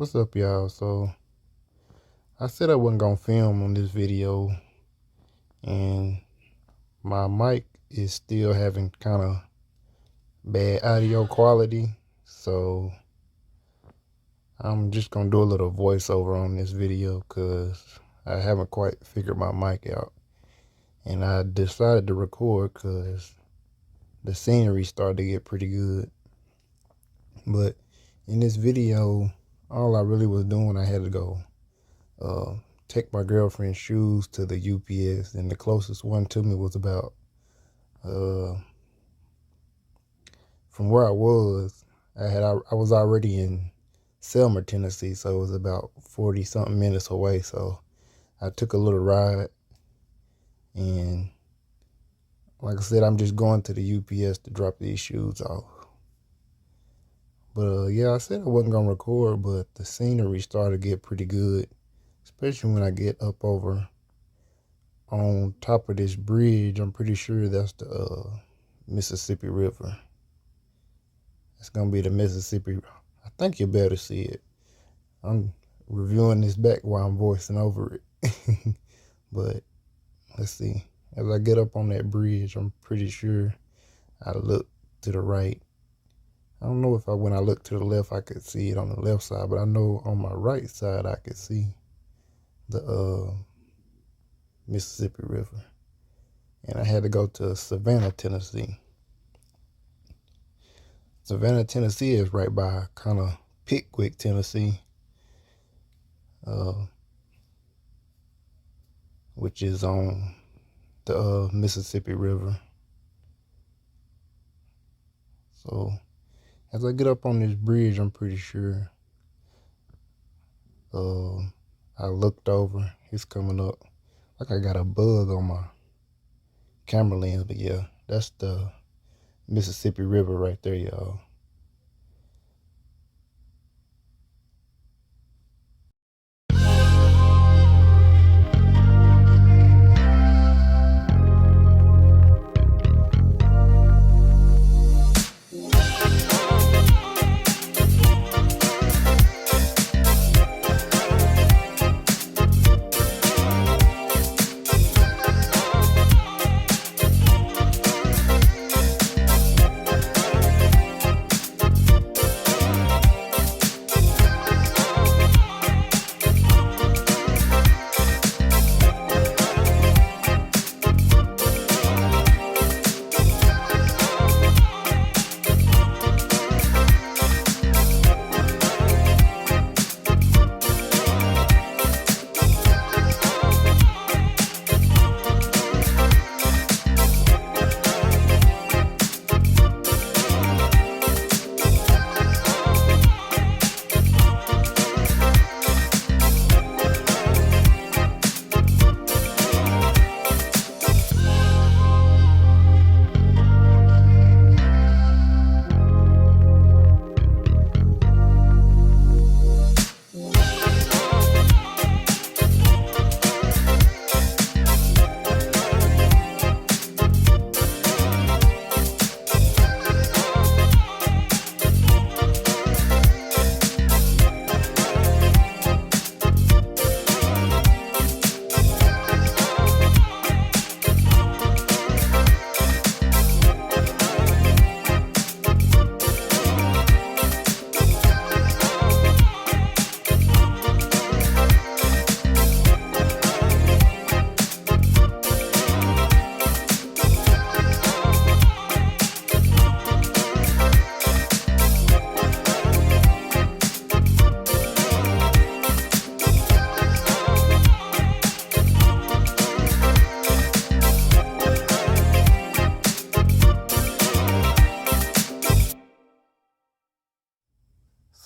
What's up, y'all? So I said I wasn't gonna film on this video, and my mic is still having kind of bad audio quality. So I'm just gonna do a little voiceover on this video because I haven't quite figured my mic out. And I decided to record because the scenery started to get pretty good. But in this video, all I really was doing, I had to go uh, take my girlfriend's shoes to the UPS, and the closest one to me was about from where I was. I was already in Selmer, Tennessee, so it was about 40 something minutes away. So I took a little ride, and like I said, I'm just going to the UPS to drop these shoes off. But yeah, I said I wasn't gonna record, but the scenery started to get pretty good, especially when I get up over on top of this bridge. I'm pretty sure that's the Mississippi River. It's gonna be the Mississippi. I think you better see it. I'm reviewing this back while I'm voicing over it. But let's see. As I get up on that bridge, I'm pretty sure I look to the right. I don't know if when I look to the left, I could see it on the left side, but I know on my right side, I could see the Mississippi River. And I had to go to Savannah, Tennessee. Savannah, Tennessee is right by kind of Pickwick, Tennessee, which is on the Mississippi River. So as I get up on this bridge, I'm pretty sure I looked over. It's coming up like I got a bug on my camera lens, but yeah, that's the Mississippi River right there, y'all.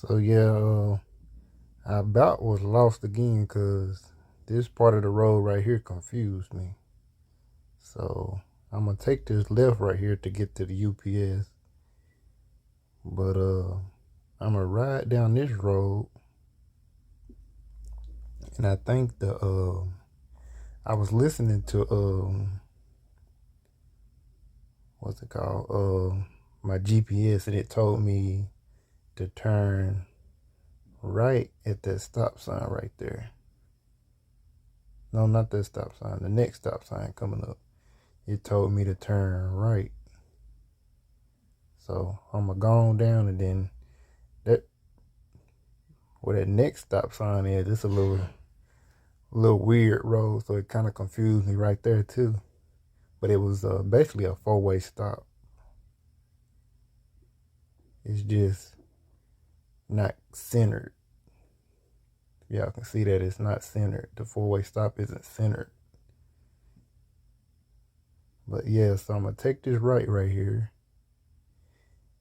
So yeah, I about was lost again because this part of the road right here confused me. So I'm gonna take this left right here to get to the UPS. But I'm gonna ride down this road, and I think I was listening to what's it called? My GPS, and it told me to turn right at that stop sign right there. No, not that stop sign. The next stop sign coming up. It told me to turn right. So I'm gonna go on down, and then that where that next stop sign is, it's a little weird road, so it kind of confused me right there too. But it was basically a four-way stop. It's just not centered. Y'all can see that it's not centered. The four-way stop isn't centered. But yeah, so I'm gonna take this right here,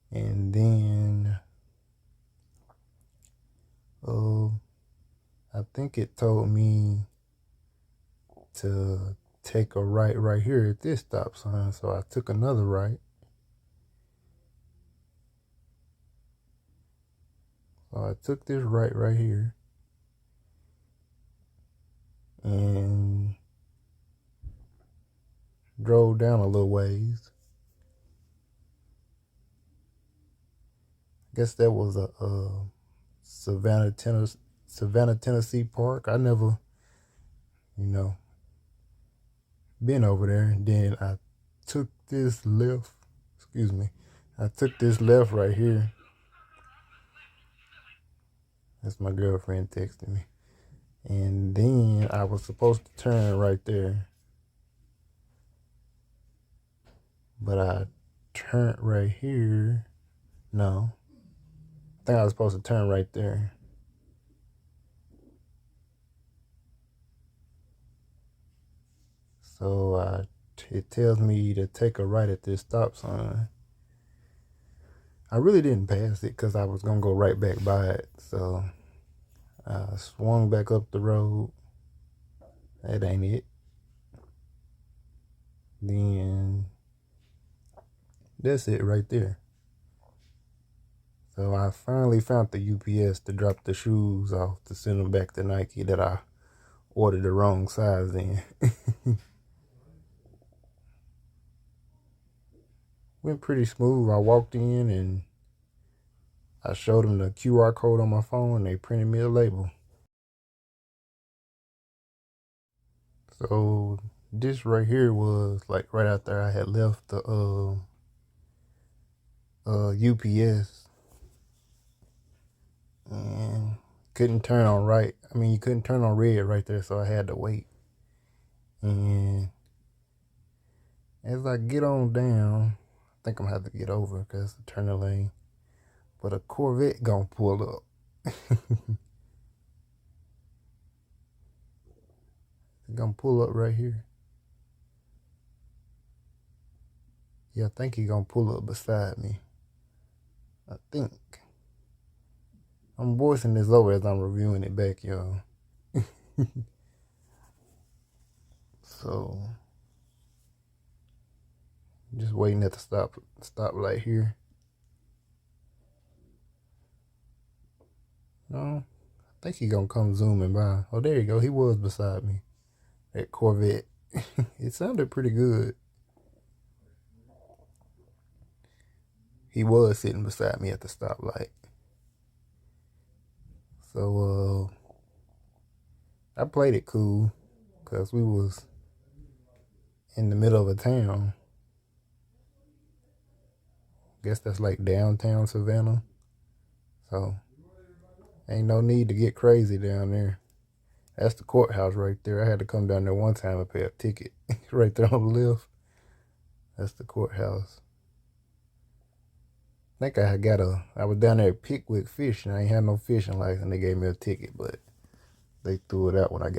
and then I think it told me to take a right here at this stop sign, so I took another right. So I took this right here, and drove down a little ways. I guess that was a Savannah, Tennessee park. I never, been over there. And then I took this left. Excuse me. I took this left right here. That's my girlfriend texting me. And then I was supposed to turn right there, but I turned right here. No, I think I was supposed to turn right there. So it tells me to take a right at this stop sign. I really didn't pass it because I was gonna go right back by it. So I swung back up the road. That ain't it. Then that's it right there. So I finally found the UPS to drop the shoes off to send them back to Nike that I ordered the wrong size in. Went pretty smooth. I walked in and I showed them the QR code on my phone, and they printed me a label. So this right here was like right after I had left the UPS, and couldn't turn on right. I mean, you couldn't turn on red right there, so I had to wait. And as I get on down, I think I'm gonna have to get over because it's the turning lane. But a Corvette gonna pull up. It's gonna pull up right here. Yeah, I think he's gonna pull up beside me. I think. I'm voicing this over as I'm reviewing it back, y'all. So, just waiting at the stop light here. No, I think he's gonna come zooming by. Oh, there you go. He was beside me. That Corvette. It sounded pretty good. He was sitting beside me at the stoplight. So I played it cool because we was in the middle of a town. Guess that's like downtown Savannah. So ain't no need to get crazy down there. That's the courthouse right there. I had to come down there one time and pay a ticket. Right there on the left. That's the courthouse. I think I was down there at Pickwick fishing. I ain't had no fishing license. They gave me a ticket, but they threw it out when I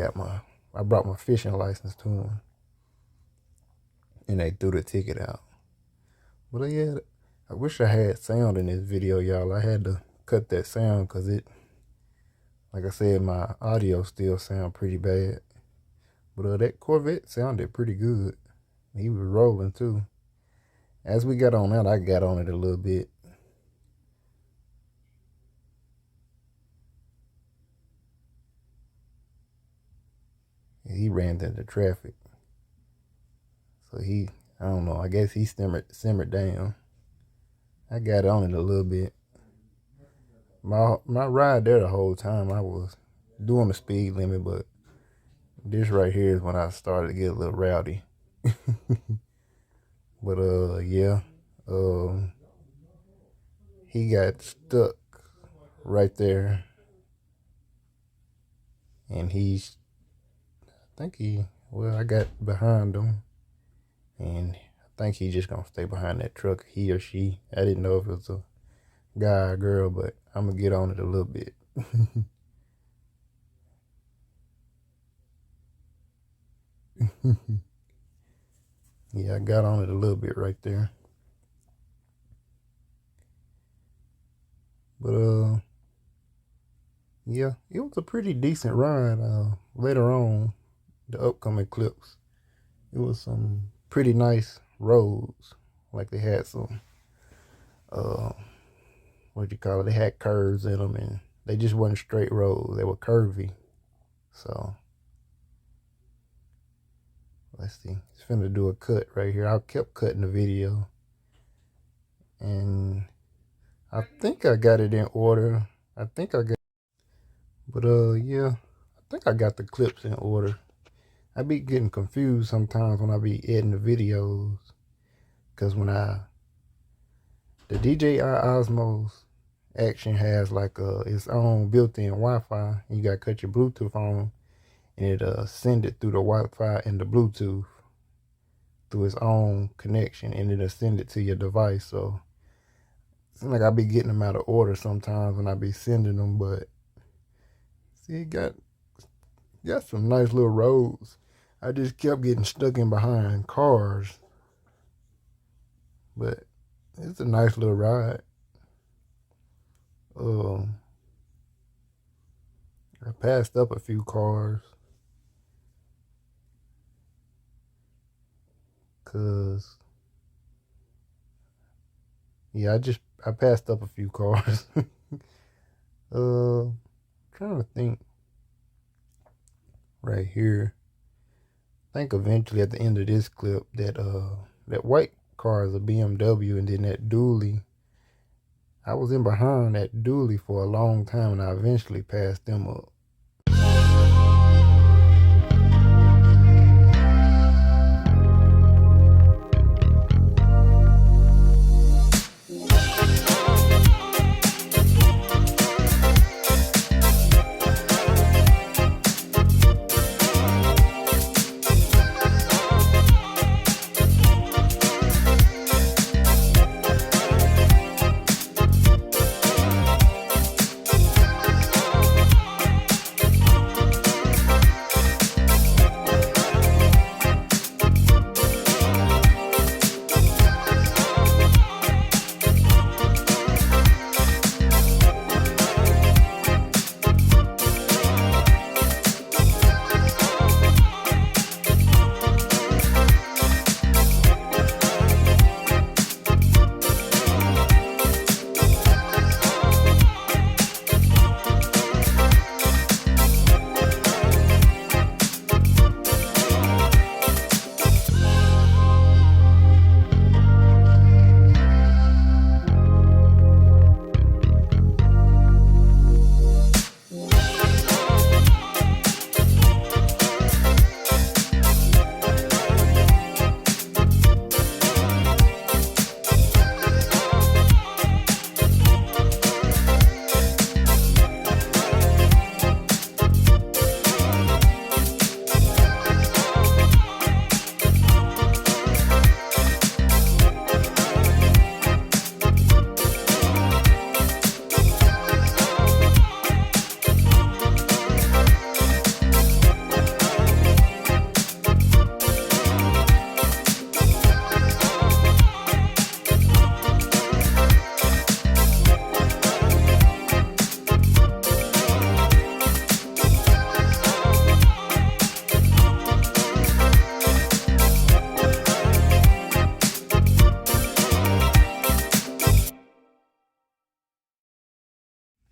brought my fishing license to them. And they threw the ticket out. But yeah, I wish I had sound in this video, y'all. I had to cut that sound because like I said, my audio still sound pretty bad. But that Corvette sounded pretty good. He was rolling too. As we got on out, I got on it a little bit. He ran into traffic. So I don't know, I guess he simmered down. I got on it a little bit. My ride there the whole time I was doing the speed limit, but this right here is when I started to get a little rowdy. But yeah, um, he got stuck right there, and I got behind him, and I think he's just gonna stay behind that truck. He or she, I didn't know if it was a guy or girl, but I'm gonna get on it a little bit. Yeah, I got on it a little bit right there. But yeah, it was a pretty decent ride. Later on, the upcoming clips, it was some pretty nice roads. Like they had some, uh, what do you call it? They had curves in them, and they just wasn't straight roads. They were curvy. So let's see. It's finna do a cut right here. I kept cutting the video, and I think I got it in order. I think I got, but yeah, I think I got the clips in order. I be getting confused sometimes when I be editing the videos, cause the DJI Osmos Action has like its own built-in Wi-Fi. You gotta cut your Bluetooth on, and it send it through the Wi-Fi and the Bluetooth through its own connection, and it'll send it to your device. So it seems like I be getting them out of order sometimes when I be sending them, but see, it got some nice little roads. I just kept getting stuck in behind cars, but it's a nice little ride. Um, I passed up a few cars, cause yeah, I passed up a few cars. Trying to think right here. I think eventually at the end of this clip that white car is a BMW, and then that dually. I was in behind that dually for a long time, and I eventually passed them up.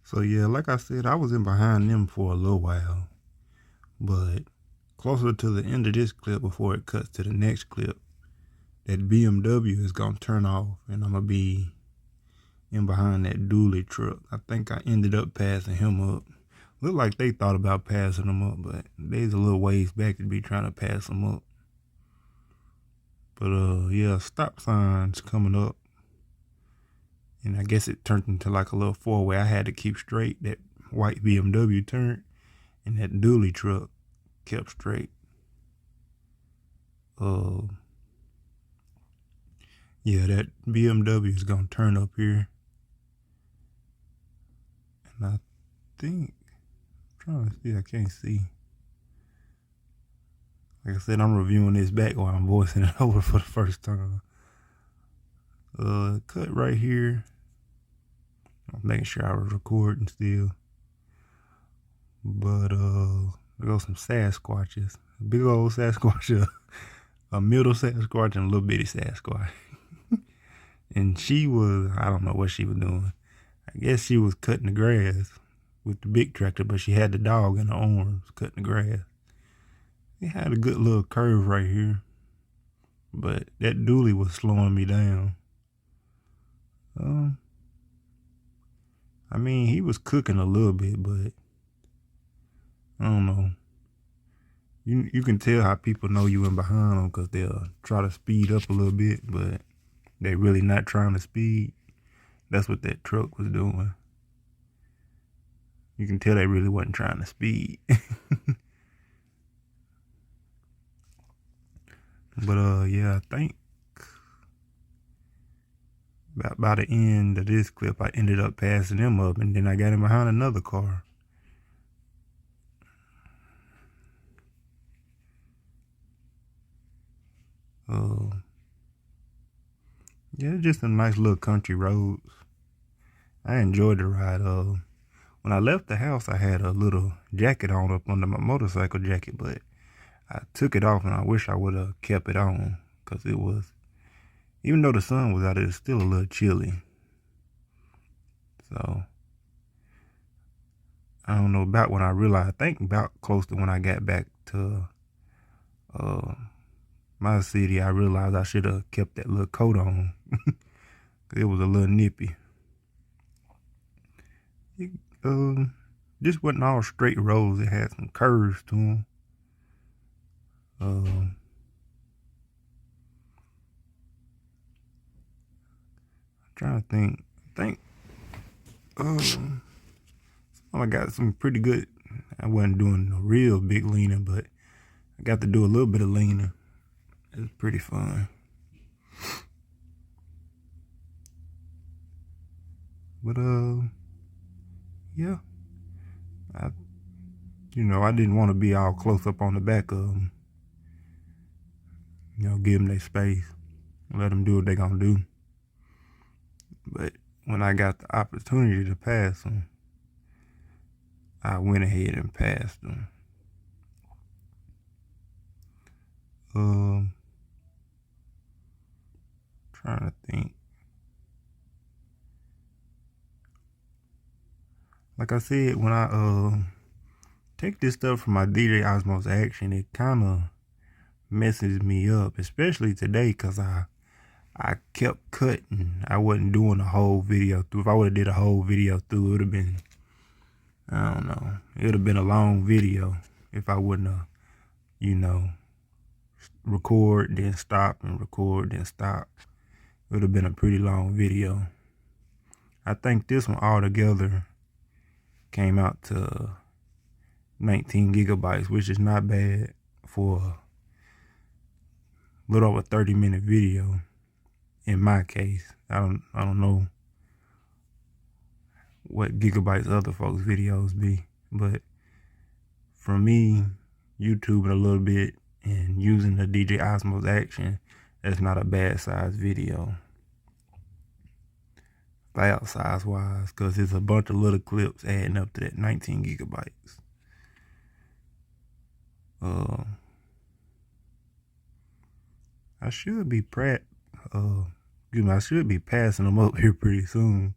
So yeah, like I said, I was in behind them for a little while, but closer to the end of this clip, before it cuts to the next clip, that BMW is gonna turn off, and I'm gonna be in behind that dually truck. I think I ended up passing him up. Looked like they thought about passing him up, but they's a little ways back to be trying to pass him up. But yeah, stop signs coming up. And I guess it turned into like a little four-way. I had to keep straight. That white BMW turned, and that dually truck kept straight. Yeah, that BMW is gonna turn up here. And I think, I'm trying to see, I can't see. Like I said, I'm reviewing this back while I'm voicing it over for the first time. Cut right here. I'm making sure I was recording still. But there goes some Sasquatches. A big old Sasquatch, a middle Sasquatch, and a little bitty Sasquatch. And she was, I don't know what she was doing. I guess she was cutting the grass with the big tractor, but she had the dog in her arms cutting the grass. It had a good little curve right here, but that dually was slowing me down. I mean, he was cooking a little bit, but I don't know. You can tell how people know you in behind them because they'll try to speed up a little bit, but they really not trying to speed. That's what that truck was doing. You can tell they really wasn't trying to speed. But yeah, I think by the end of this clip, I ended up passing them up, and then I got in behind another car. Yeah, just some nice little country roads. I enjoyed the ride. When I left the house, I had a little jacket on up under my motorcycle jacket, but I took it off, and I wish I would have kept it on, because it was, even though the sun was out, it was still a little chilly. So I don't know, about when I realized, I think about close to when I got back to my city, I realized I should have kept that little coat on. It was a little nippy. This wasn't all straight roads. It had some curves to them. I'm trying to think. I got some pretty good. I wasn't doing a real big leaning, but I got to do a little bit of leaning. It was pretty fun. But yeah, I didn't want to be all close up on the back of them. Give them their space, let them do what they gonna do. But when I got the opportunity to pass them, I went ahead and passed them. Trying to think. Like I said, when I take this stuff from my DJ Osmos Action, it kind of messes me up, especially today, because I kept cutting. I wasn't doing a whole video through. If I would have did a whole video through, it would have been, I don't know, it would have been a long video if I wouldn't have, record, then stop, and record, then stop. It would have been a pretty long video. I think this one altogether came out to 19 gigabytes, which is not bad for a little over 30-minute video. In my case, I don't know what gigabytes other folks' videos be, but for me, YouTubing a little bit and using the DJ Osmos Action, that's not a bad size video, file size wise, because it's a bunch of little clips adding up to that 19 gigabytes. I should be I should be passing them up here pretty soon,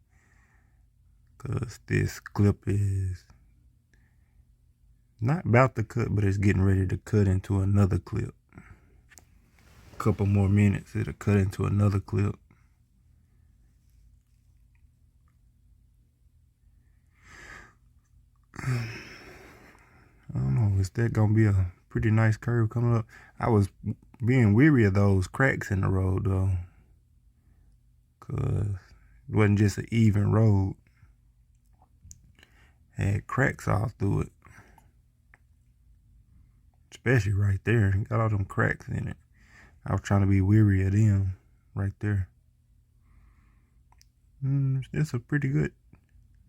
because this clip is not about to cut, but it's getting ready to cut into another clip. Couple more minutes, it'll cut into another clip. I don't know, is that gonna be a pretty nice curve coming up? I was being weary of those cracks in the road though, cause it wasn't just an even road. It had cracks all through it. Especially right there. Got all them cracks in it. I was trying to be weary of them right there. It's a pretty good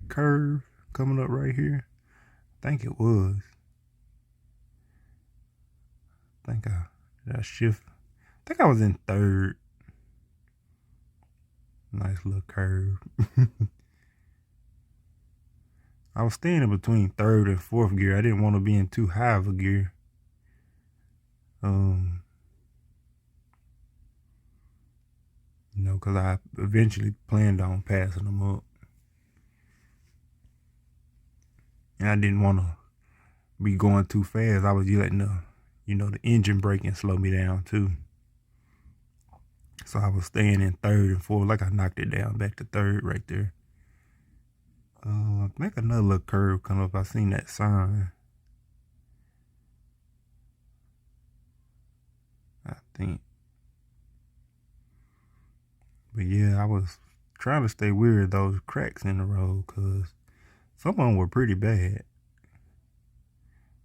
curve coming up right here. I think it was. I think I shift. I think I was in third. Nice little curve. I was staying in between third and fourth gear. I didn't want to be in too high of a gear. You know, because I eventually planned on passing them up. And I didn't want to be going too fast. I was letting the engine braking slow me down too. So I was staying in third and fourth. Like I knocked it down back to third right there. Make another little curve come up. I seen that sign. I think. But yeah, I was trying to stay weird of those cracks in the road because some of them were pretty bad.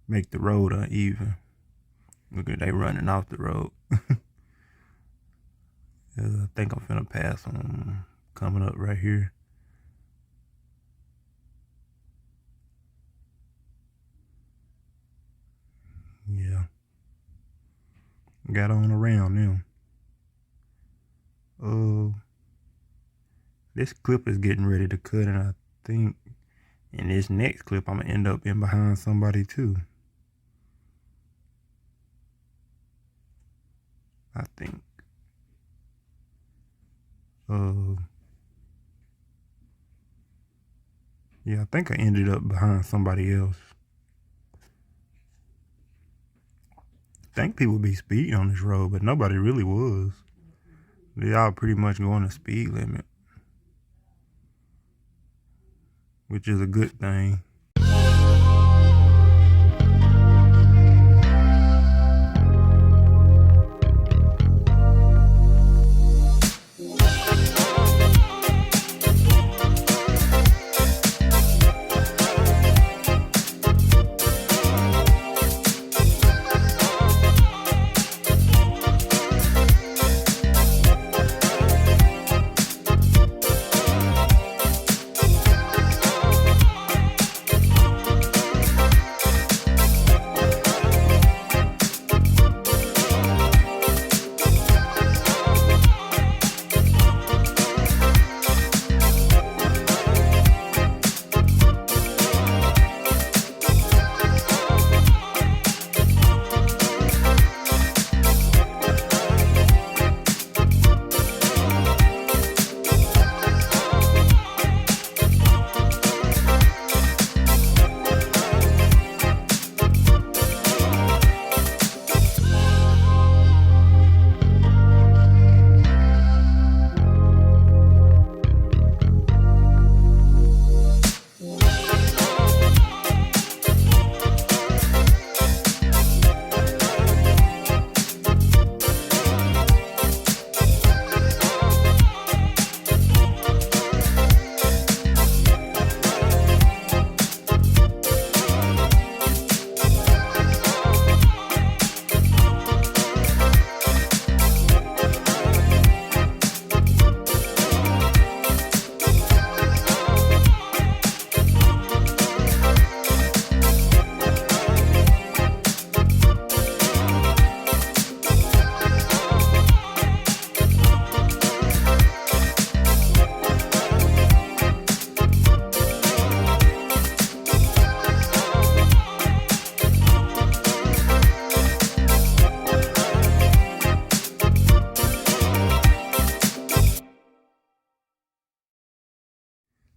Make the road uneven. Look at they running off the road. I think I'm finna pass on coming up right here. Yeah. Got on around them. This clip is getting ready to cut, and I think in this next clip I'm gonna end up in behind somebody too. I think. Yeah, I think I ended up behind somebody else. I think people be speeding on this road, but nobody really was. They all pretty much going the speed limit, which is a good thing.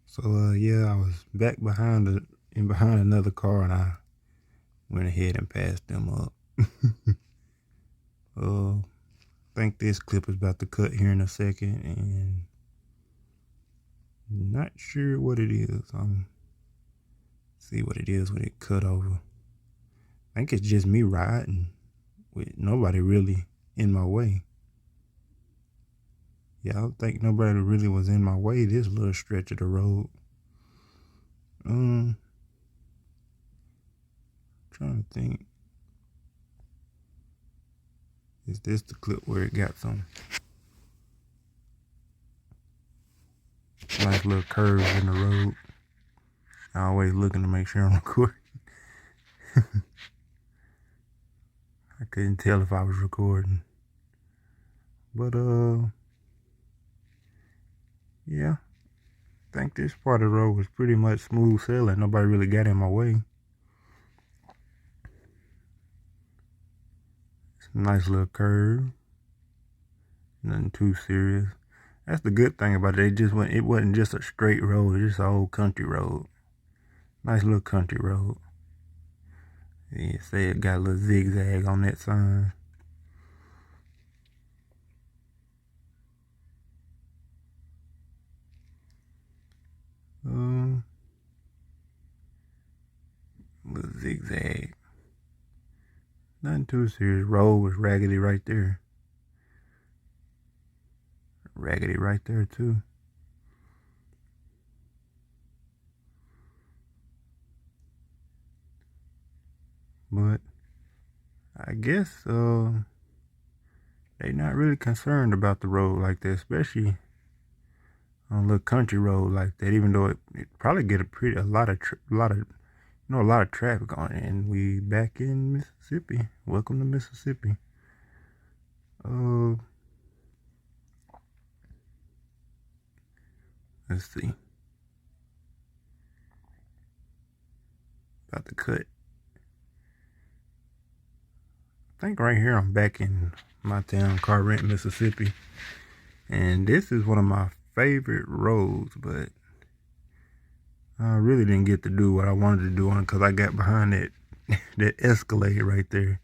So yeah, I was back behind another car, and I went ahead and passed them up. I think this clip is about to cut here in a second, and not sure what it is. I'm See what it is when it cut over. I think it's just me riding with nobody really in my way. Yeah, I don't think nobody really was in my way this little stretch of the road. Trying to think. Is this the clip where it got some nice little curves in the road? I always looking to make sure I'm recording. I couldn't tell if I was recording. But yeah. I think this part of the road was pretty much smooth sailing. Nobody really got in my way. It's a nice little curve. Nothing too serious. That's the good thing about it. It wasn't just a straight road. It's just an old country road. Nice little country road. Yeah, say it got a little zigzag on that sign. Little zigzag. Nothing too serious. Road was raggedy right there. Raggedy right there too. But I guess they're not really concerned about the road like that, especially on a little country road like that. Even though it probably get a lot of traffic on it. And we back in Mississippi. Welcome to Mississippi. Let's see. About to cut. I think right here I'm back in my town, Carteret, Mississippi. And this is one of my favorite roads, but I really didn't get to do what I wanted to do on it because I got behind that Escalade right there.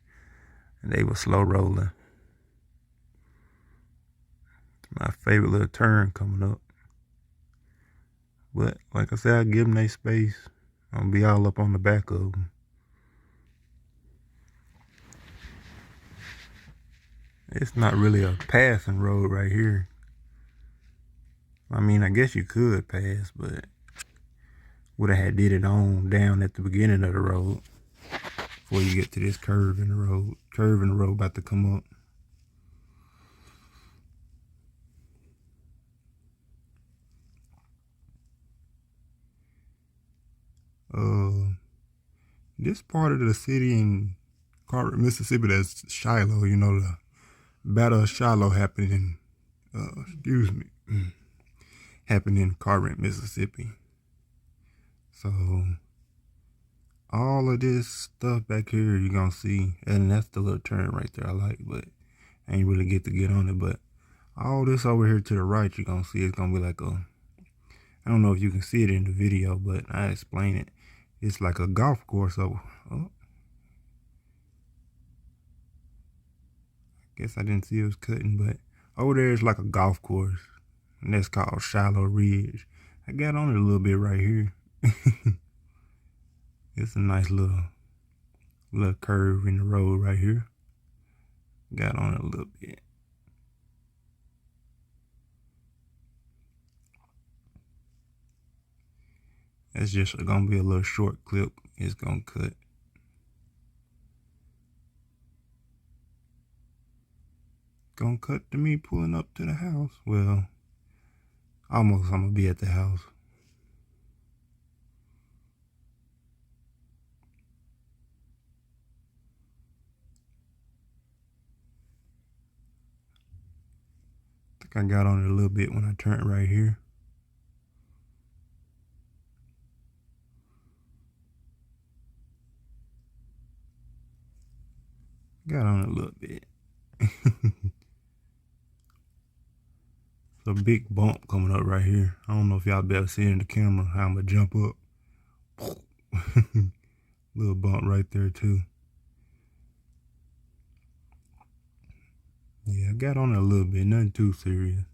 And they were slow rolling. It's my favorite little turn coming up. But like I said, I give them their space. I'll be all up on the back of them. It's not really a passing road right here. I mean, I guess you could pass, but would have had did it on down at the beginning of the road before you get to this curve in the road. Curve in the road about to come up. This part of the city in Carteret, Mississippi, that's Shiloh. You know, the Battle of Shiloh happened in, happened in Carteret, Mississippi. So all of this stuff back here you're gonna see, and that's the little turn right there I like, but I ain't really get to get on it. But all this over here to the right you're gonna see, it's gonna be like I don't know if you can see it in the video, but I explain it. It's like a golf course over. Oh, I guess I didn't see it was cutting, but over there is like a golf course, and that's called Shiloh Ridge. I got on it a little bit right here. It's a nice little curve in the road right here. Got on it a little bit. That's just gonna be a little short clip. It's gonna cut. Gonna cut to me pulling up to the house. Well, almost I'm gonna be at the house. I think I got on it a little bit when I turned right here. Got on it a little bit. It's a big bump coming up right here. I don't know if y'all better see it in the camera how I'm gonna jump up. Little bump right there too. Yeah, I got on it a little bit, nothing too serious.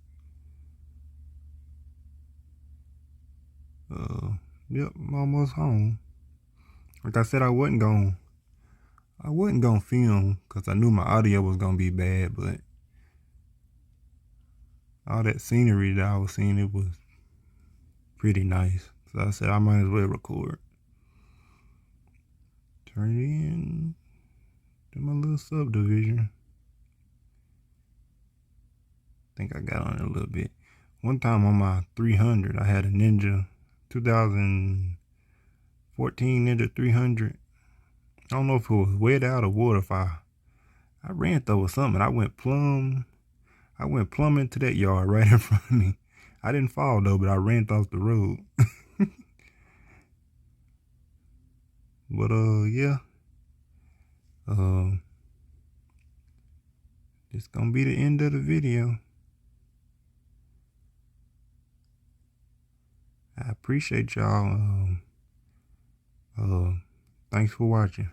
Yep, I'm almost home. Like I said, I wasn't gonna film because I knew my audio was gonna be bad, but all that scenery that I was seeing, it was pretty nice. So I said I might as well record. Turn it in to my little subdivision. Think I got on it a little bit. One time on my 300, I had a Ninja 2014 Ninja 300. I don't know if it was wet out or what. If I ran over something. I went plumb into that yard right in front of me. I didn't fall though, but I ran off the road. But yeah. This gonna be the end of the video. I appreciate y'all. Thanks for watching.